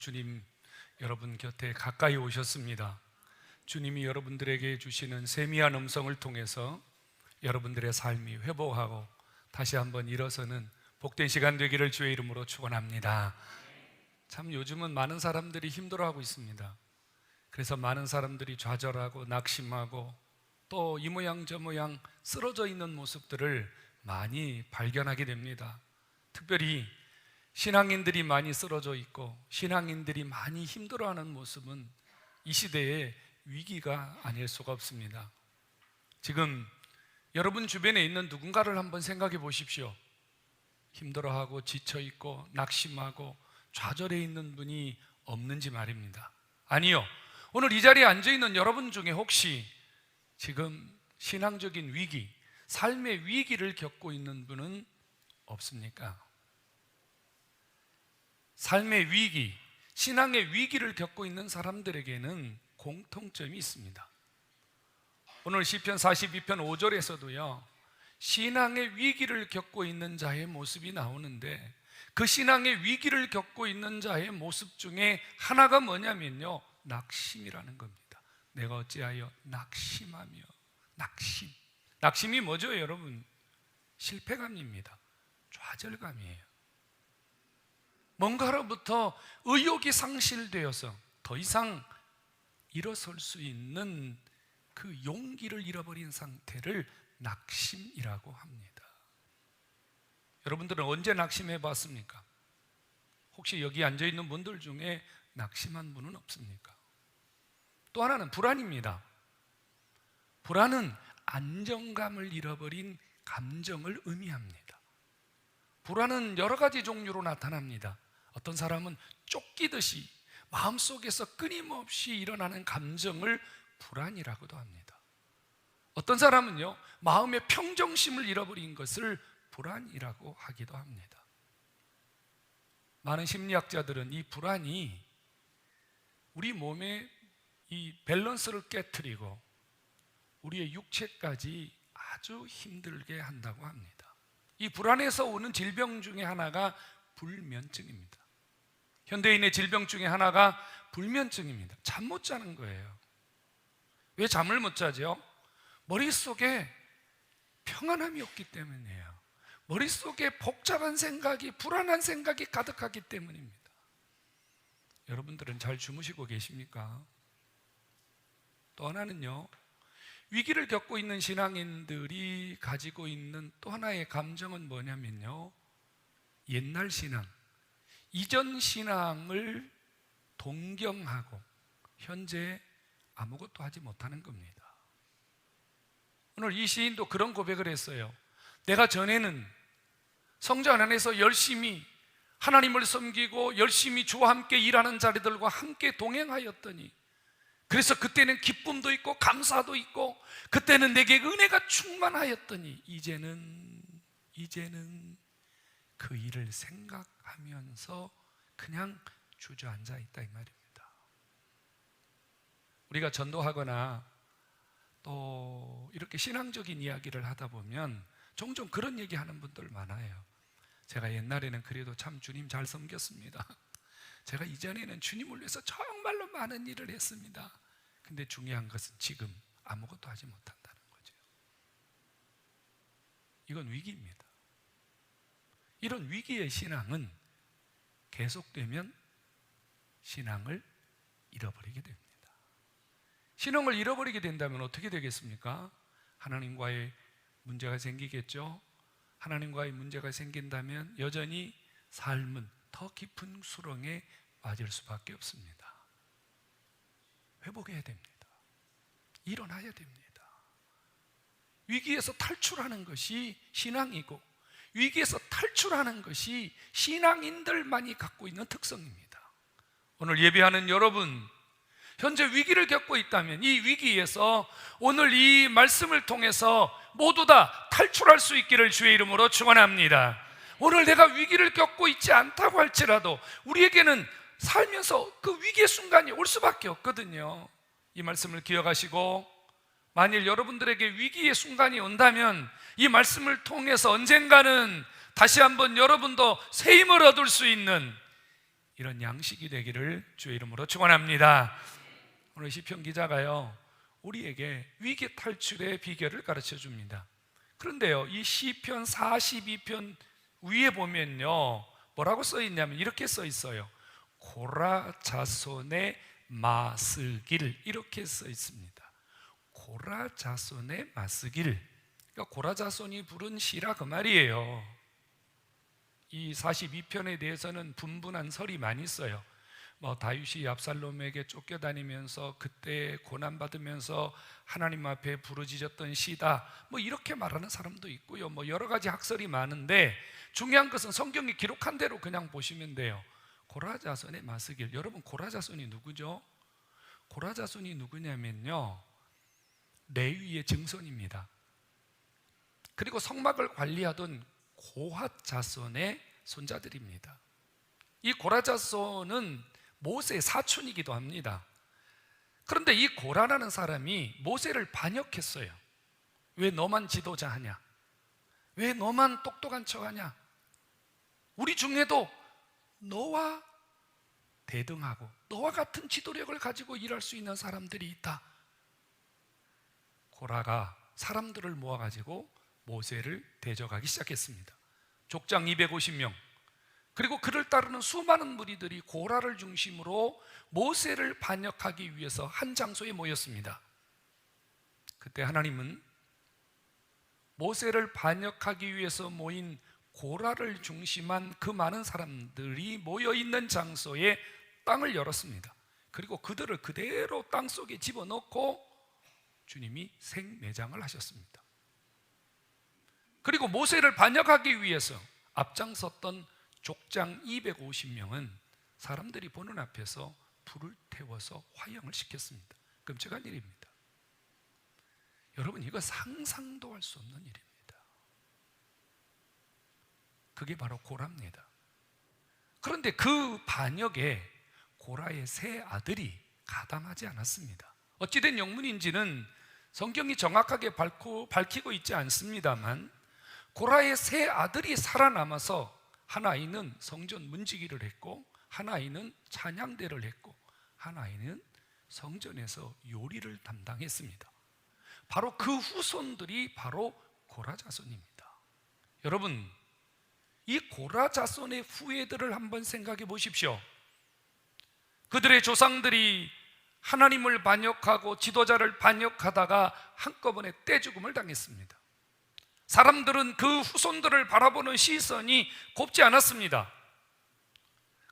주님 여러분 곁에 가까이 오셨습니다. 주님이 여러분들에게 주시는 세미한 음성을 통해서 여러분들의 삶이 회복하고 다시 한번 일어서는 복된 시간 되기를 주의 이름으로 축원합니다. 참 요즘은 많은 사람들이 힘들어하고 있습니다. 그래서 많은 사람들이 좌절하고 낙심하고 또 이 모양 저 모양 쓰러져 있는 모습들을 많이 발견하게 됩니다. 특별히 신앙인들이 많이 쓰러져 있고 신앙인들이 많이 힘들어하는 모습은 이 시대의 위기가 아닐 수가 없습니다. 지금 여러분 주변에 있는 누군가를 한번 생각해 보십시오. 힘들어하고 지쳐있고 낙심하고 좌절해 있는 분이 없는지 말입니다. 아니요, 오늘 이 자리에 앉아있는 여러분 중에 혹시 지금 신앙적인 위기, 삶의 위기를 겪고 있는 분은 없습니까? 삶의 위기, 신앙의 위기를 겪고 있는 사람들에게는 공통점이 있습니다. 오늘 시편 42편 5절에서도요 신앙의 위기를 겪고 있는 자의 모습이 나오는데, 그 신앙의 위기를 겪고 있는 자의 모습 중에 하나가 뭐냐면요, 낙심이라는 겁니다. 내가 어찌하여 낙심하며. 낙심이 뭐죠 여러분? 실패감입니다. 좌절감이에요. 뭔가로부터 의욕이 상실되어서 더 이상 일어설 수 있는 그 용기를 잃어버린 상태를 낙심이라고 합니다. 여러분들은 언제 낙심해 봤습니까? 혹시 여기 앉아있는 분들 중에 낙심한 분은 없습니까? 또 하나는 불안입니다. 불안은 안정감을 잃어버린 감정을 의미합니다. 불안은 여러 가지 종류로 나타납니다. 어떤 사람은 쫓기듯이 마음속에서 끊임없이 일어나는 감정을 불안이라고도 합니다. 어떤 사람은요, 마음의 평정심을 잃어버린 것을 불안이라고 하기도 합니다. 많은 심리학자들은 이 불안이 우리 몸의 이 밸런스를 깨트리고 우리의 육체까지 아주 힘들게 한다고 합니다. 이 불안에서 오는 질병 중에 하나가 불면증입니다. 현대인의 질병 중에 하나가 불면증입니다. 잠 못 자는 거예요. 왜 잠을 못 자죠? 머릿속에 평안함이 없기 때문이에요. 머릿속에 복잡한 생각이, 불안한 생각이 가득하기 때문입니다. 여러분들은 잘 주무시고 계십니까? 또 하나는요, 위기를 겪고 있는 신앙인들이 가지고 있는 또 하나의 감정은 뭐냐면요, 옛날 신앙, 이전 신앙을 동경하고 현재 아무것도 하지 못하는 겁니다. 오늘 이 시인도 그런 고백을 했어요. 내가 전에는 성전 안에서 열심히 하나님을 섬기고 열심히 주와 함께 일하는 자리들과 함께 동행하였더니, 그래서 그때는 기쁨도 있고 감사도 있고 그때는 내게 은혜가 충만하였더니 이제는 그 일을 생각하면서 그냥 주저앉아 있다, 이 말입니다. 우리가 전도하거나 또 이렇게 신앙적인 이야기를 하다 보면 종종 그런 얘기하는 분들 많아요. 제가 옛날에는 그래도 참 주님 잘 섬겼습니다. 제가 이전에는 주님을 위해서 정말로 많은 일을 했습니다. 근데 중요한 것은 지금 아무것도 하지 못한다는 거죠. 이건 위기입니다. 이런 위기의 신앙은 계속되면 신앙을 잃어버리게 됩니다. 신앙을 잃어버리게 된다면 어떻게 되겠습니까? 하나님과의 문제가 생기겠죠. 하나님과의 문제가 생긴다면 여전히 삶은 더 깊은 수렁에 빠질 수밖에 없습니다. 회복해야 됩니다. 일어나야 됩니다. 위기에서 탈출하는 것이 신앙이고 위기에서 탈출하는 것이 신앙인들만이 갖고 있는 특성입니다. 오늘 예배하는 여러분, 현재 위기를 겪고 있다면 이 위기에서 오늘 이 말씀을 통해서 모두 다 탈출할 수 있기를 주의 이름으로 축원합니다. 오늘 내가 위기를 겪고 있지 않다고 할지라도 우리에게는 살면서 그 위기의 순간이 올 수밖에 없거든요. 이 말씀을 기억하시고, 만일 여러분들에게 위기의 순간이 온다면 이 말씀을 통해서 언젠가는 다시 한번 여러분도 새 힘을 얻을 수 있는 이런 양식이 되기를 주의 이름으로 축원합니다. 오늘 시편 기자가요, 우리에게 위기 탈출의 비결을 가르쳐 줍니다. 그런데요, 이 시편 42편 위에 보면요, 뭐라고 써 있냐면 이렇게 써 있어요. 고라 자손의 마스길, 이렇게 써 있습니다. 고라 자손의 마스길. 그러니까 고라 자손이 부른 시라 그 말이에요. 이 42편에 대해서는 분분한 설이 많이 있어요. 다윗이 압살롬에게 쫓겨다니면서 그때 고난받으면서 하나님 앞에 부르짖었던 시다, 이렇게 말하는 사람도 있고요. 여러 가지 학설이 많은데 중요한 것은 성경이 기록한 대로 그냥 보시면 돼요. 고라 자손의 마스길. 여러분, 고라 자손이 누구죠? 고라 자손이 누구냐면요, 레위의 증손입니다. 그리고 성막을 관리하던 고핫 자손의 손자들입니다. 이 고라 자손은 모세의 사촌이기도 합니다. 그런데 이 고라라는 사람이 모세를 반역했어요. 왜 너만 지도자 하냐? 왜 너만 똑똑한 척 하냐? 우리 중에도 너와 대등하고 너와 같은 지도력을 가지고 일할 수 있는 사람들이 있다. 고라가 사람들을 모아가지고 모세를 대적하기 시작했습니다. 족장 250명, 그리고 그를 따르는 수많은 무리들이 고라를 중심으로 모세를 반역하기 위해서 한 장소에 모였습니다. 그때 하나님은 모세를 반역하기 위해서 모인 고라를 중심한 그 많은 사람들이 모여있는 장소에 땅을 열었습니다. 그리고 그들을 그대로 땅속에 집어넣고 주님이 생매장을 하셨습니다. 그리고 모세를 반역하기 위해서 앞장섰던 족장 250명은 사람들이 보는 앞에서 불을 태워서 화형을 시켰습니다. 끔찍한 일입니다. 여러분, 이거 상상도 할 수 없는 일입니다. 그게 바로 고라입니다. 그런데 그 반역에 고라의 세 아들이 가담하지 않았습니다. 어찌된 영문인지는 성경이 정확하게 밝히고 있지 않습니다만, 고라의 세 아들이 살아남아서 한 아이는 성전 문지기를 했고, 한 아이는 찬양대를 했고, 한 아이는 성전에서 요리를 담당했습니다. 바로 그 후손들이 바로 고라 자손입니다. 여러분, 이 고라 자손의 후예들을 한번 생각해 보십시오. 그들의 조상들이 하나님을 반역하고 지도자를 반역하다가 한꺼번에 떼죽음을 당했습니다. 사람들은 그 후손들을 바라보는 시선이 곱지 않았습니다.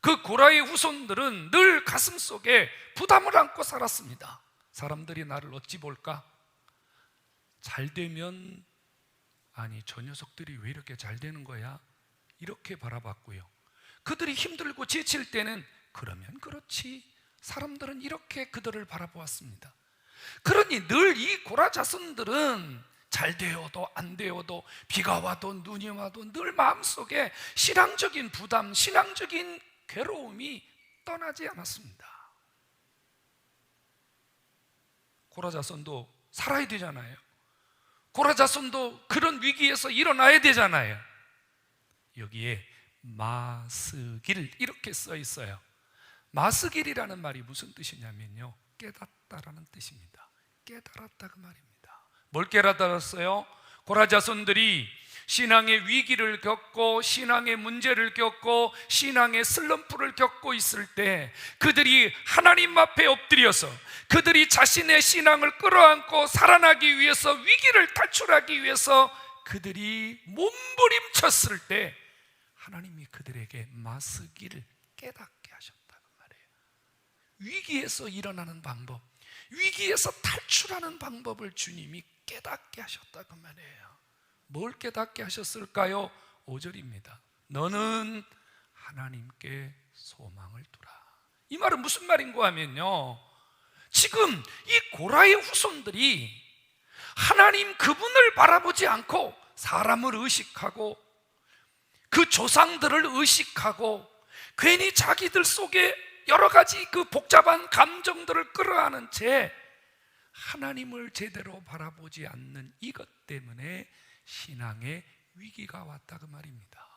그 고라의 후손들은 늘 가슴속에 부담을 안고 살았습니다. 사람들이 나를 어찌 볼까? 잘 되면, 아니 저 녀석들이 왜 이렇게 잘 되는 거야? 이렇게 바라봤고요. 그들이 힘들고 지칠 때는 그러면 그렇지, 사람들은 이렇게 그들을 바라보았습니다. 그러니 늘 이 고라 자손들은 잘 되어도 안 되어도, 비가 와도 눈이 와도 늘 마음속에 신앙적인 부담, 신앙적인 괴로움이 떠나지 않았습니다. 고라 자손도 살아야 되잖아요. 고라 자손도 그런 위기에서 일어나야 되잖아요. 여기에 마스길 이렇게 써 있어요. 마스길이라는 말이 무슨 뜻이냐면요, 깨닫다라는 뜻입니다. 깨달았다 그 말입니다. 뭘 깨달았어요? 고라 자손들이 신앙의 위기를 겪고 신앙의 문제를 겪고 신앙의 슬럼프를 겪고 있을 때 그들이 하나님 앞에 엎드려서 그들이 자신의 신앙을 끌어안고 살아나기 위해서, 위기를 탈출하기 위해서 그들이 몸부림쳤을 때 하나님이 그들에게 마스기를 깨닫게 하셨다는 말이에요. 위기에서 일어나는 방법, 위기에서 탈출하는 방법을 주님이 깨닫게 하셨다고 말이에요. 뭘 깨닫게 하셨을까요? 5절입니다. 너는 하나님께 소망을 두라. 이 말은 무슨 말인가 하면요, 지금 이 고라의 후손들이 하나님 그분을 바라보지 않고 사람을 의식하고 그 조상들을 의식하고 괜히 자기들 속에 여러 가지 그 복잡한 감정들을 끌어안은 채 하나님을 제대로 바라보지 않는 이것 때문에 신앙의 위기가 왔다 그 말입니다.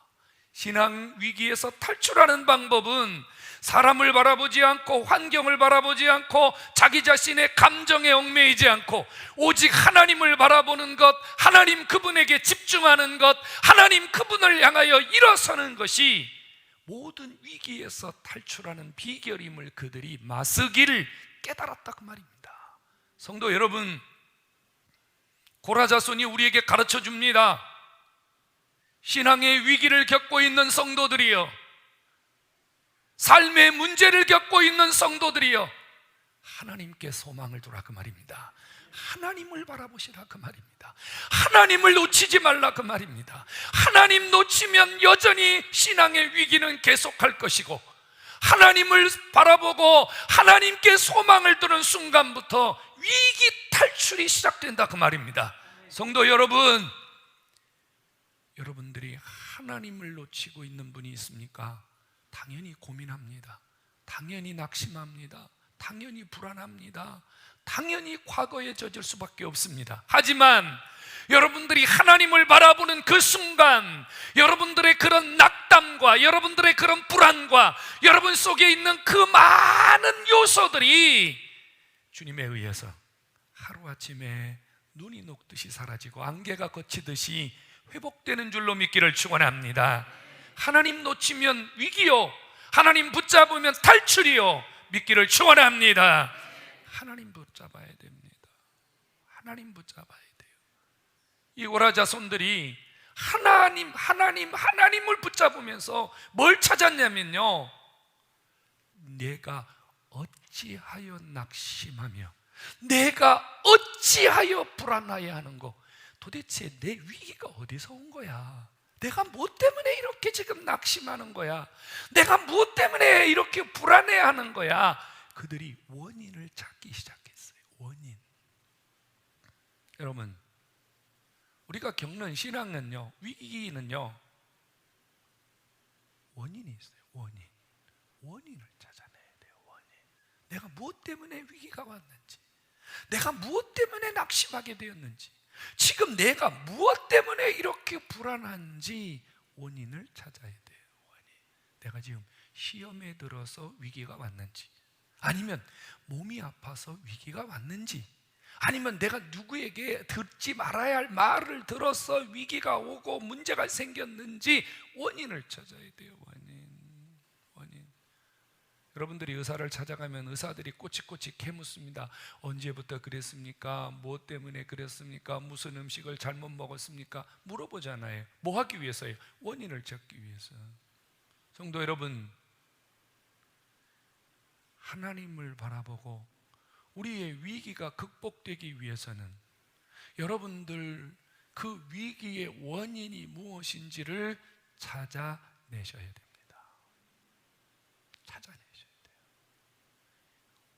신앙 위기에서 탈출하는 방법은 사람을 바라보지 않고 환경을 바라보지 않고 자기 자신의 감정에 얽매이지 않고 오직 하나님을 바라보는 것, 하나님 그분에게 집중하는 것, 하나님 그분을 향하여 일어서는 것이 모든 위기에서 탈출하는 비결임을 그들이 마스기를 깨달았다 그 말입니다. 성도 여러분, 고라자손이 우리에게 가르쳐 줍니다. 신앙의 위기를 겪고 있는 성도들이여, 삶의 문제를 겪고 있는 성도들이여, 하나님께 소망을 두라 그 말입니다. 하나님을 바라보시라 그 말입니다. 하나님을 놓치지 말라 그 말입니다. 하나님 놓치면 여전히 신앙의 위기는 계속할 것이고, 하나님을 바라보고 하나님께 소망을 두는 순간부터 위기 탈출이 시작된다 그 말입니다. 성도 여러분, 여러분들이 하나님을 놓치고 있는 분이 있습니까? 당연히 고민합니다. 당연히 낙심합니다. 당연히 불안합니다. 당연히 과거에 젖을 수밖에 없습니다. 하지만 여러분들이 하나님을 바라보는 그 순간, 여러분들의 그런 낙담과 여러분들의 그런 불안과 여러분 속에 있는 그 많은 요소들이 주님에 의해서 하루아침에 눈이 녹듯이 사라지고 안개가 걷히듯이 회복되는 줄로 믿기를 축원합니다. 하나님 놓치면 위기요, 하나님 붙잡으면 탈출이요, 믿기를 축원합니다. 하나님 붙잡아야 됩니다. 하나님 붙잡아야 돼요. 이 고라자손들이 하나님을 붙잡으면서 뭘 찾았냐면요, 내가 어찌하여 낙심하며 내가 어찌하여 불안하여 하는고, 도대체 내 위기가 어디서 온 거야? 내가 무엇 때문에 이렇게 지금 낙심하는 거야? 내가 무엇 때문에 이렇게 불안해하는 거야? 그들이 원인을 찾기 시작했어요. 원인. 여러분, 우리가 겪는 신앙은요, 위기는요, 원인이 있어요. 원인을 찾아내야 돼요. 원인. 내가 무엇 때문에 위기가 왔는지, 내가 무엇 때문에 낙심하게 되었는지, 지금 내가 무엇 때문에 이렇게 불안한지 원인을 찾아야 돼요. 원인. 내가 지금 시험에 들어서 위기가 왔는지, 아니면 몸이 아파서 위기가 왔는지, 아니면 내가 누구에게 듣지 말아야 할 말을 들어서 위기가 오고 문제가 생겼는지 원인을 찾아야 돼요. 원인. 여러분들이 의사를 찾아가면 의사들이 꼬치꼬치 캐묻습니다. 언제부터 그랬습니까? 무엇 때문에 그랬습니까? 무슨 음식을 잘못 먹었습니까? 물어보잖아요. 뭐 하기 위해서요? 원인을 찾기 위해서. 성도 여러분, 하나님을 바라보고 우리의 위기가 극복되기 위해서는 여러분들 그 위기의 원인이 무엇인지를 찾아내셔야 됩니다. 찾아내셔야 돼요.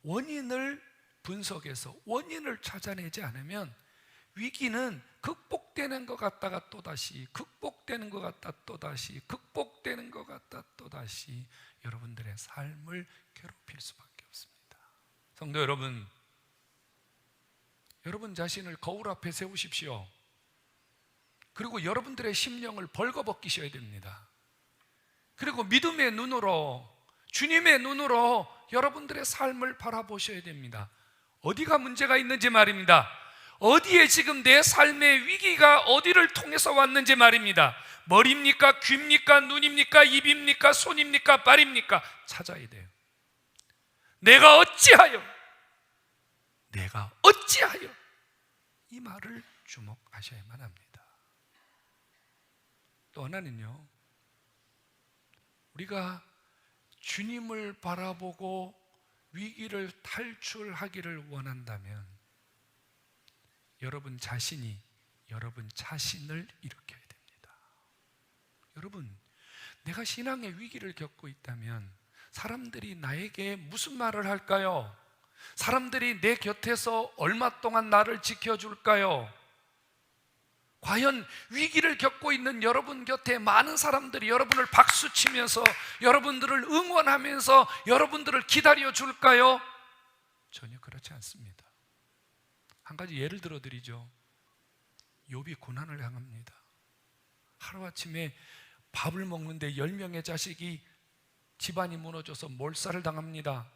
원인을 분석해서 원인을 찾아내지 않으면 위기는 극복되는 것 같다가 또다시, 극복되는 것 같다 또다시, 극복되는 것 같다 또다시 여러분들의 삶을 괴롭힐 수밖에 없습니다. 성도 여러분, 여러분 자신을 거울 앞에 세우십시오. 그리고 여러분들의 심령을 벌거벗기셔야 됩니다. 그리고 믿음의 눈으로, 주님의 눈으로 여러분들의 삶을 바라보셔야 됩니다. 어디가 문제가 있는지 말입니다. 어디에 지금 내 삶의 위기가 어디를 통해서 왔는지 말입니다. 머리입니까? 귀입니까? 눈입니까? 입입니까? 손입니까? 발입니까? 찾아야 돼요. 내가 어찌하여 이 말을 주목하셔야만 합니다. 또 하나는요, 우리가 주님을 바라보고 위기를 탈출하기를 원한다면 여러분 자신이 여러분 자신을 일으켜야 됩니다. 여러분, 내가 신앙의 위기를 겪고 있다면 사람들이 나에게 무슨 말을 할까요? 사람들이 내 곁에서 얼마 동안 나를 지켜줄까요? 과연 위기를 겪고 있는 여러분 곁에 많은 사람들이 여러분을 박수치면서 여러분들을 응원하면서 여러분들을 기다려 줄까요? 전혀 그렇지 않습니다. 한 가지 예를 들어 드리죠. 욥이 고난을 당합니다. 하루아침에 밥을 먹는데 10명의 자식이 집안이 무너져서 몰살을 당합니다.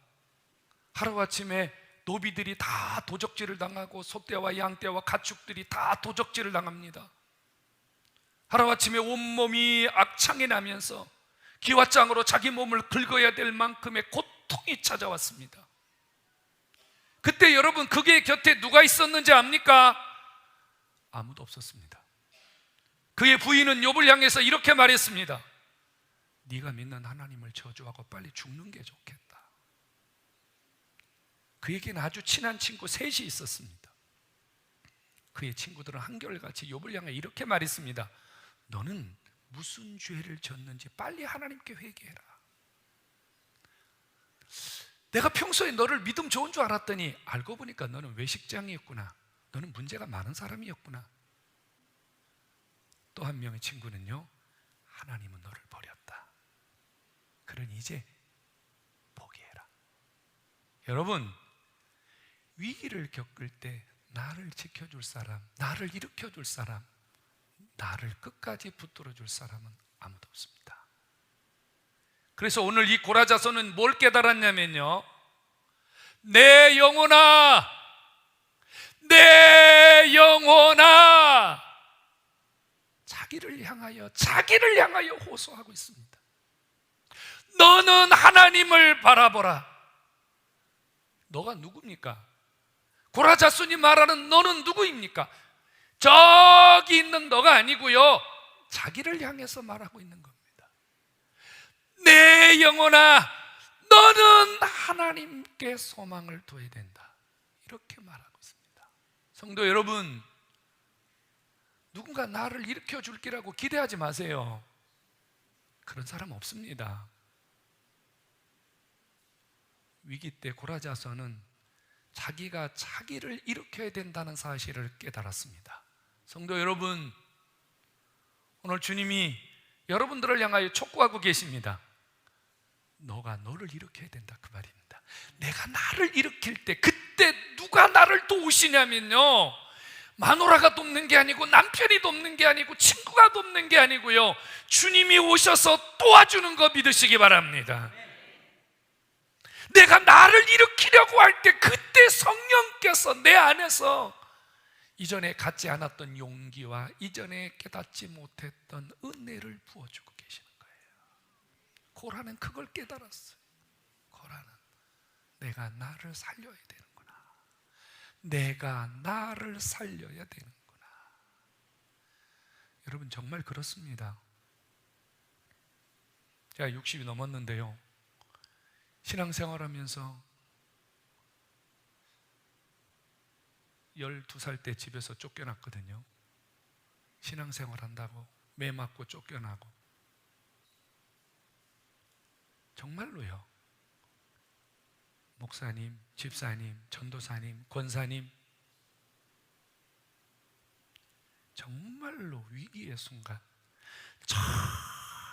하루아침에 노비들이 다 도적질을 당하고 소떼와 양떼와 가축들이 다 도적질을 당합니다. 하루아침에 온몸이 악창이 나면서 기와장으로 자기 몸을 긁어야 될 만큼의 고통이 찾아왔습니다. 그때 여러분, 그의 곁에 누가 있었는지 압니까? 아무도 없었습니다. 그의 부인은 욥을 향해서 이렇게 말했습니다. 네가 믿는 하나님을 저주하고 빨리 죽는 게 좋겠다. 그에게는 아주 친한 친구 셋이 있었습니다. 그의 친구들은 한결같이 욥을 향해 이렇게 말했습니다. 너는 무슨 죄를 졌는지 빨리 하나님께 회개해라. 내가 평소에 너를 믿음 좋은 줄 알았더니 알고 보니까 너는 외식장이었구나. 너는 문제가 많은 사람이었구나. 또 한 명의 친구는요, 하나님은 너를 버렸다. 그러니 이제 포기해라. 여러분, 위기를 겪을 때 나를 지켜줄 사람, 나를 일으켜줄 사람, 나를 끝까지 붙들어줄 사람은 아무도 없습니다. 그래서 오늘 이 고라자손은 뭘 깨달았냐면요, 내 영혼아, 내 영혼아, 자기를 향하여 호소하고 있습니다. 너는 하나님을 바라보라. 너가 누굽니까? 고라자손이 말하는 너는 누구입니까? 저기 있는 너가 아니고요, 자기를 향해서 말하고 있는 겁니다. 내 영혼아, 너는 하나님께 소망을 둬야 된다. 이렇게 말하고 있습니다. 성도 여러분, 누군가 나를 일으켜 줄 기라고 기대하지 마세요. 그런 사람 없습니다. 위기 때 고라자손은 자기가 자기를 일으켜야 된다는 사실을 깨달았습니다. 성도 여러분, 오늘 주님이 여러분들을 향하여 촉구하고 계십니다. 너가 너를 일으켜야 된다, 그 말입니다. 내가 나를 일으킬 때, 그때 누가 나를 도우시냐면요, 마누라가 돕는 게 아니고, 남편이 돕는 게 아니고, 친구가 돕는 게 아니고요, 주님이 오셔서 도와주는 거 믿으시기 바랍니다. 내가 나를 일으키려고 할 때, 그때 성령께서 내 안에서 이전에 갖지 않았던 용기와 이전에 깨닫지 못했던 은혜를 부어주고 계시는 거예요. 고라는 그걸 깨달았어요. 고라는 내가 나를 살려야 되는구나. 내가 나를 살려야 되는구나. 여러분, 정말 그렇습니다. 제가 60이 넘었는데요, 신앙생활하면서 12살 때 집에서 쫓겨났거든요. 신앙생활한다고 매 맞고 쫓겨나고. 정말로요, 목사님, 집사님, 전도사님, 권사님, 정말로 위기의 순간, 정말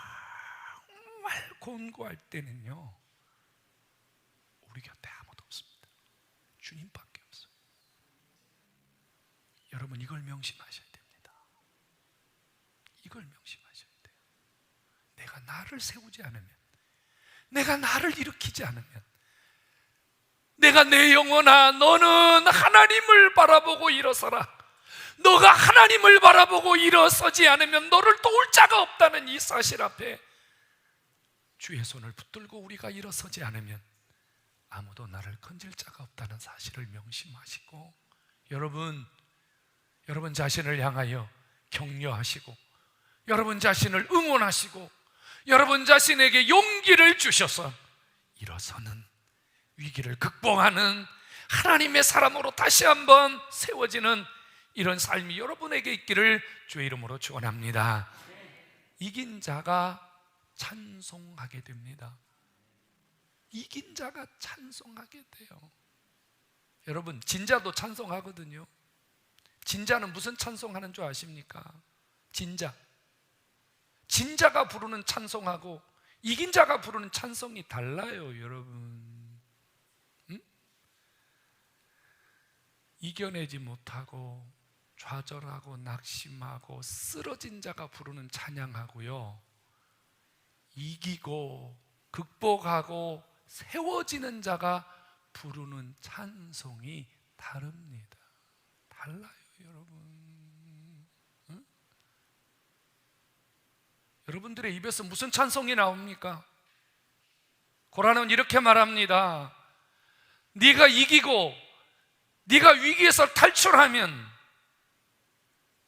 곤고할 때는요, 우리 곁에 아무도 없습니다. 주님밖에 없어요. 여러분, 이걸 명심하셔야 됩니다. 이걸 명심하셔야 돼요. 내가 나를 세우지 않으면, 내가 나를 일으키지 않으면, 내가 내 영혼아, 너는 하나님을 바라보고 일어서라. 너가 하나님을 바라보고 일어서지 않으면 너를 도울 자가 없다는 이 사실 앞에 주의 손을 붙들고 우리가 일어서지 않으면 아무도 나를 건질 자가 없다는 사실을 명심하시고, 여러분 자신을 향하여 격려하시고, 여러분 자신을 응원하시고, 여러분 자신에게 용기를 주셔서 일어서는, 위기를 극복하는 하나님의 사람으로 다시 한번 세워지는 이런 삶이 여러분에게 있기를 주의 이름으로 축원합니다. 이긴 자가 찬송하게 됩니다. 이긴 자가 찬송하게 돼요. 여러분, 진자도 찬송하거든요. 진자는 무슨 찬송하는 줄 아십니까? 진자가 부르는 찬송하고 이긴 자가 부르는 찬송이 달라요, 여러분. 이겨내지 못하고 좌절하고 낙심하고 쓰러진 자가 부르는 찬양하고요, 이기고 극복하고 세워지는 자가 부르는 찬송이 다릅니다. 달라요, 여러분. 응? 여러분들의 입에서 무슨 찬송이 나옵니까? 고라는 이렇게 말합니다. 네가 이기고 네가 위기에서 탈출하면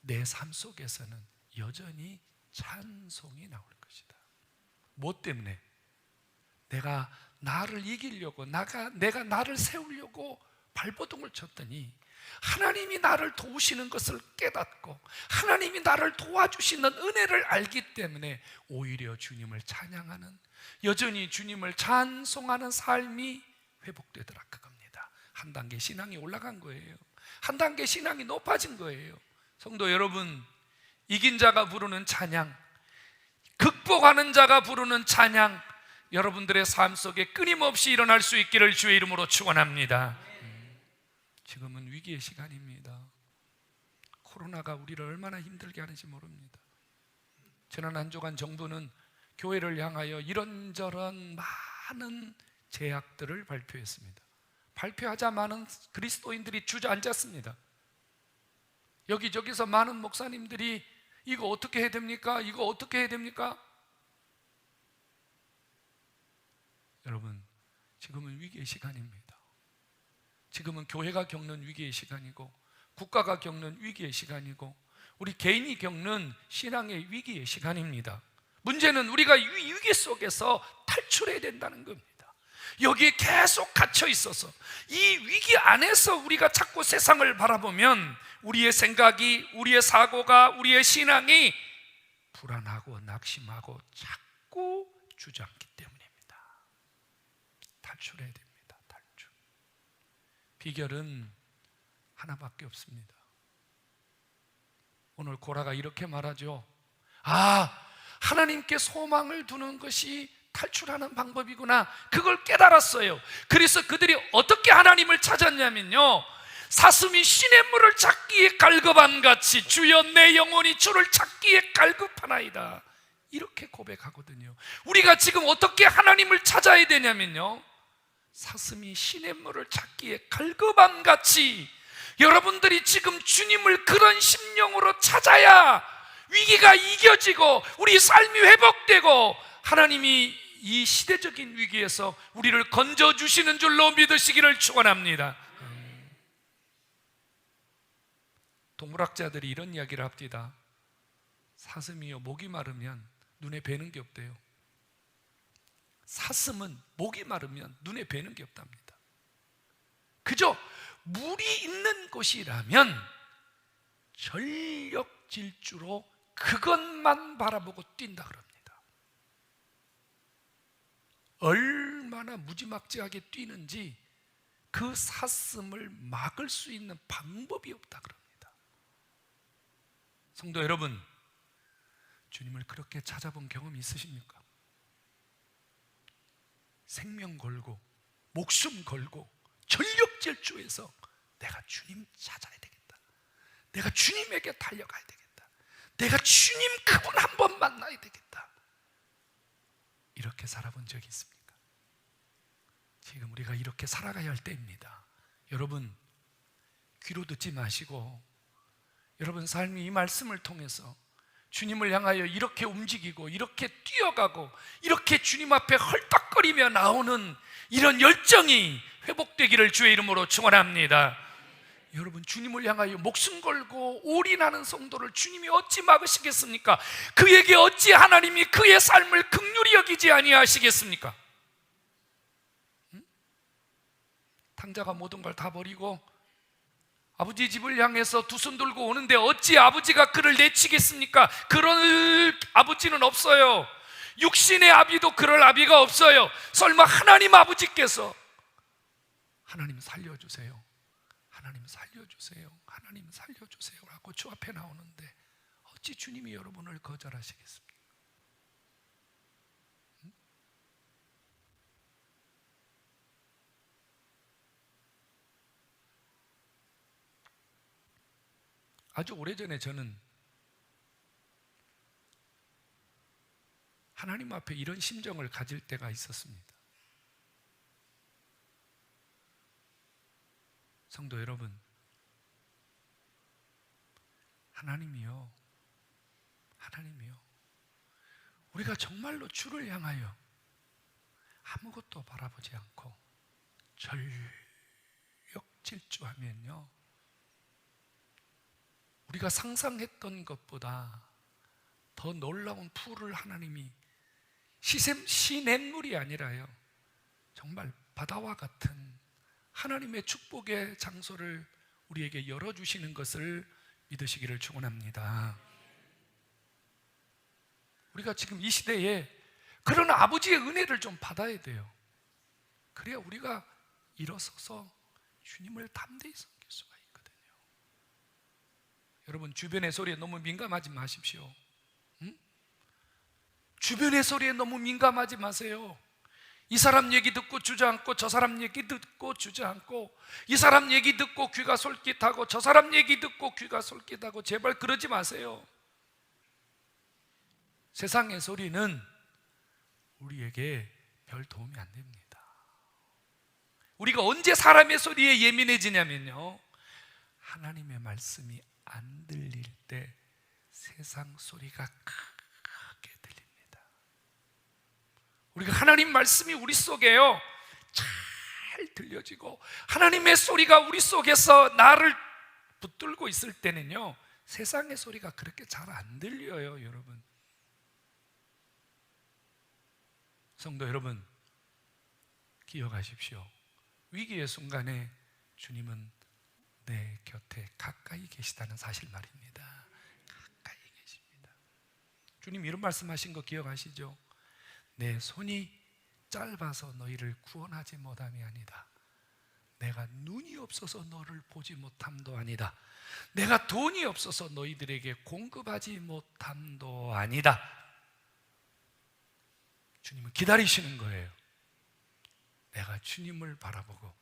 내 삶 속에서는 여전히 찬송이 나올 것이다. 뭐 때문에? 내가 나를 이기려고 내가 나를 세우려고 발버둥을 쳤더니 하나님이 나를 도우시는 것을 깨닫고 하나님이 나를 도와주시는 은혜를 알기 때문에 오히려 주님을 찬양하는, 여전히 주님을 찬송하는 삶이 회복되더라, 그겁니다. 한 단계 신앙이 올라간 거예요. 한 단계 신앙이 높아진 거예요. 성도 여러분, 이긴 자가 부르는 찬양, 극복하는 자가 부르는 찬양, 여러분들의 삶 속에 끊임없이 일어날 수 있기를 주의 이름으로 축원합니다. 지금은 위기의 시간입니다. 코로나가 우리를 얼마나 힘들게 하는지 모릅니다. 지난 한 주간 정부는 교회를 향하여 이런저런 많은 제약들을 발표했습니다. 발표하자 많은 그리스도인들이 주저앉았습니다. 여기저기서 많은 목사님들이 이거 어떻게 해야 됩니까? 이거 어떻게 해야 됩니까? 여러분, 지금은 위기의 시간입니다. 지금은 교회가 겪는 위기의 시간이고 국가가 겪는 위기의 시간이고 우리 개인이 겪는 신앙의 위기의 시간입니다. 문제는 우리가 이 위기 속에서 탈출해야 된다는 겁니다. 여기에 계속 갇혀 있어서 이 위기 안에서 우리가 자꾸 세상을 바라보면 우리의 생각이, 우리의 사고가, 우리의 신앙이 불안하고 낙심하고 자꾸 주저앉기 때문입니다. 탈출해야 됩니다. 탈출. 비결은 하나밖에 없습니다. 오늘 고라가 이렇게 말하죠. 하나님께 소망을 두는 것이 탈출하는 방법이구나, 그걸 깨달았어요. 그래서 그들이 어떻게 하나님을 찾았냐면요, 사슴이 시냇물을 찾기에 갈급함같이 주여 내 영혼이 주를 찾기에 갈급하나이다, 이렇게 고백하거든요. 우리가 지금 어떻게 하나님을 찾아야 되냐면요, 사슴이 시냇물을 찾기에 갈급함같이 여러분들이 지금 주님을 그런 심령으로 찾아야 위기가 이겨지고 우리 삶이 회복되고 하나님이 이 시대적인 위기에서 우리를 건져주시는 줄로 믿으시기를 축원합니다. 동물학자들이 이런 이야기를 합니다. 사슴이요, 목이 마르면 눈에 뵈는 게 없대요. 사슴은 목이 마르면 눈에 뵈는 게 없답니다. 그저 물이 있는 곳이라면 전력 질주로 그것만 바라보고 뛴다 그럽니다. 얼마나 무지막지하게 뛰는지 그 사슴을 막을 수 있는 방법이 없다 그럽니다. 성도 여러분, 주님을 그렇게 찾아본 경험이 있으십니까? 생명 걸고 목숨 걸고 전력 질주해서 내가 주님 찾아야 되겠다, 내가 주님에게 달려가야 되겠다, 내가 주님 그분 한 번 만나야 되겠다, 이렇게 살아본 적이 있습니까? 지금 우리가 이렇게 살아가야 할 때입니다. 여러분, 귀로 듣지 마시고 여러분 삶이 이 말씀을 통해서 주님을 향하여 이렇게 움직이고 이렇게 뛰어가고 이렇게 주님 앞에 헐떡거리며 나오는 이런 열정이 회복되기를 주의 이름으로 축원합니다. 여러분, 주님을 향하여 목숨 걸고 올인하는 성도를 주님이 어찌 막으시겠습니까? 그에게 어찌 하나님이 그의 삶을 긍휼히 여기지 아니하시겠습니까? 탕자가 모든 걸 다 버리고 아버지 집을 향해서 두 손 들고 오는데 어찌 아버지가 그를 내치겠습니까? 그럴 아버지는 없어요. 육신의 아비도 그럴 아비가 없어요. 설마 하나님 아버지께서 하나님 살려주세요, 하나님 살려주세요, 하나님 살려주세요 라고 주 앞에 나오는데 어찌 주님이 여러분을 거절하시겠습니까? 아주 오래전에 저는 하나님 앞에 이런 심정을 가질 때가 있었습니다. 성도 여러분, 하나님이요, 우리가 정말로 주를 향하여 아무것도 바라보지 않고 전력질주하면요, 우리가 상상했던 것보다 더 놀라운 풀을 하나님이 시냇물이 아니라요, 정말 바다와 같은 하나님의 축복의 장소를 우리에게 열어주시는 것을 믿으시기를 축원합니다. 우리가 지금 이 시대에 그런 아버지의 은혜를 좀 받아야 돼요. 그래야 우리가 일어서서 주님을 담대히 섬길 수가 있거든요. 여러분, 주변의 소리에 너무 민감하지 마십시오. 주변의 소리에 너무 민감하지 마세요. 이 사람 얘기 듣고 주저앉고, 저 사람 얘기 듣고 주저앉고, 이 사람 얘기 듣고 귀가 솔깃하고, 저 사람 얘기 듣고 귀가 솔깃하고, 제발 그러지 마세요. 세상의 소리는 우리에게 별 도움이 안 됩니다. 우리가 언제 사람의 소리에 예민해지냐면요, 하나님의 말씀이 안 들릴 때 세상 소리가 크게 들립니다. 우리가 하나님 말씀이 우리 속에요 잘 들려지고, 하나님의 소리가 우리 속에서 나를 붙들고 있을 때는요, 세상의 소리가 그렇게 잘 안 들려요. 여러분, 성도 여러분, 기억하십시오. 위기의 순간에 주님은 내 곁에 가까이 계시다는 사실 말입니다. 가까이 계십니다. 주님 이런 말씀하신 거 기억하시죠? 내 손이 짧아서 너희를 구원하지 못함이 아니다. 내가 눈이 없어서 너를 보지 못함도 아니다. 내가 돈이 없어서 너희들에게 공급하지 못함도 아니다. 주님은 기다리시는 거예요. 내가 주님을 바라보고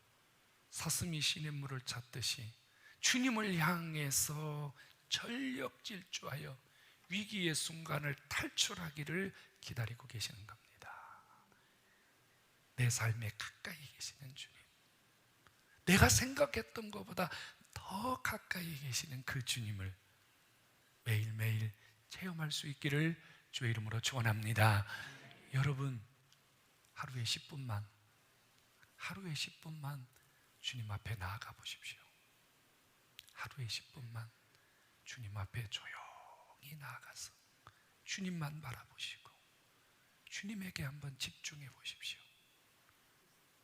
사슴이 시냇물을 찾듯이 주님을 향해서 전력질주하여 위기의 순간을 탈출하기를 기다리고 계시는 겁니다. 내 삶에 가까이 계시는 주님, 내가 생각했던 것보다 더 가까이 계시는 그 주님을 매일매일 체험할 수 있기를 주의 이름으로 축원합니다. 여러분, 하루에 10분만 주님 앞에 나아가 보십시오. 하루에 10분만 주님 앞에 조용히 나아가서 주님만 바라보시고 주님에게 한번 집중해 보십시오.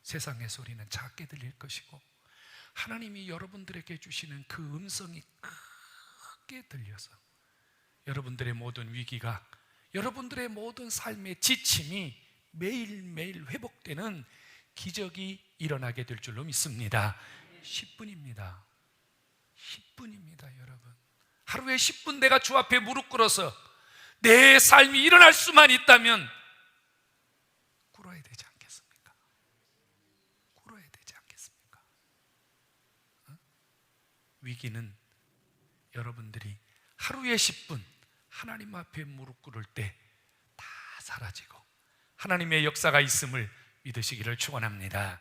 세상의 소리는 작게 들릴 것이고, 하나님이 여러분들에게 주시는 그 음성이 크게 들려서 여러분들의 모든 위기가, 여러분들의 모든 삶의 지침이 매일매일 회복되는 기적이 일어나게 될 줄로 믿습니다. 10분입니다. 10분입니다, 여러분. 하루에 10분 내가 주 앞에 무릎 꿇어서 내 삶이 일어날 수만 있다면 꿇어야 되지 않겠습니까? 꿇어야 되지 않겠습니까? 위기는 여러분들이 하루에 10분 하나님 앞에 무릎 꿇을 때 다 사라지고 하나님의 역사가 있음을 믿으시기를 축원합니다.